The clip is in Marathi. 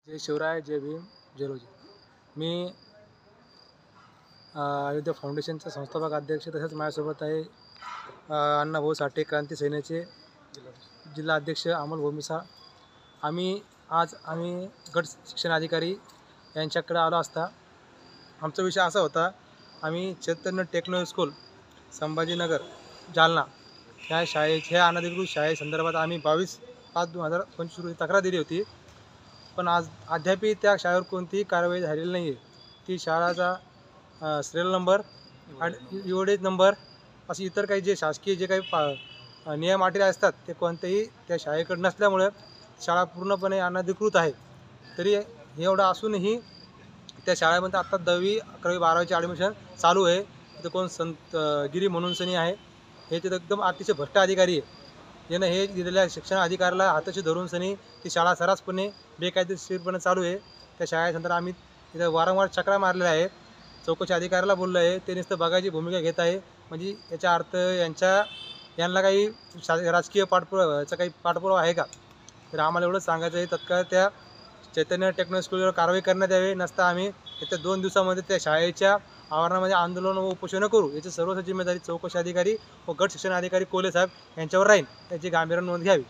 जय शिवराय, जय भीम, जय रोजी. मी अयोध्या फाउंडेशनचा संस्थापक अध्यक्ष, तसेच माझ्यासोबत आहे अण्णाभाऊ साठे क्रांती सेनेचे जिल्हा अध्यक्ष अमोल भोमिसा. आम्ही गट शिक्षण अधिकारी यांच्याकडे आलो असता आमचा विषय असा होता. आम्ही चैतन्य टेक्नॉलॉजी स्कूल संभाजीनगर जालना ह्या अनधिकृत शाळेसंदर्भात आम्ही 22/5/2025 रोजी तक्रार दिली होती. पण अद्याप त्या शाळेवर कोणतीही कारवाई झालेली नाही आहे. ती शाळाचा सिरियल नंबर एवढेच नंबर असे इतर काही जे शासकीय जे काही नियम अटी असतात ते कोणतेही त्या शाळेकडे नसल्यामुळे शाळा पूर्णपणे अनधिकृत आहे. तरी एवढं असूनही त्या शाळेमध्ये आत्ता 10वी 11वी 12वीचे ॲडमिशन चालू आहे. तिथं कोण संत गिरी म्हणून सनी आहे, हे तिथं एकदम अतिशय भ्रष्ट अधिकारी आहे. यानं हे दिलेल्या शिक्षण अधिकाऱ्याला हाताशी धरून सनी ती शाळा सर्रासपणे बेकायदेशीरपणे चालू आहे. त्या शाळेनंतर आम्ही तिथं वारंवार चक्रा मारलेल्या आहे. चौकशी अधिकाऱ्याला बोललं आहे, ते नुसतं बघायची भूमिका घेत आहे. म्हणजे याचा अर्थ यांना काही राजकीय याचा काही पाठपुरावा आहे का? तर आम्हाला एवढंच सांगायचं आहे, तत्काळ त्या चैतन्य टेक्नॉलॉजी स्कूलवर कारवाई करण्यात यावी. नसता आम्ही येत्या 2 दिवसामध्ये त्या शाळेच्या आवारणामध्ये आंदोलन व उपोषण करू. याची सर्वस्व जिम्मेदारी चौकशी अधिकारी व गट शिक्षण अधिकारी कोले साहेब यांच्यावर राहील. त्याची गांभीर्याने नोंद घ्यावी.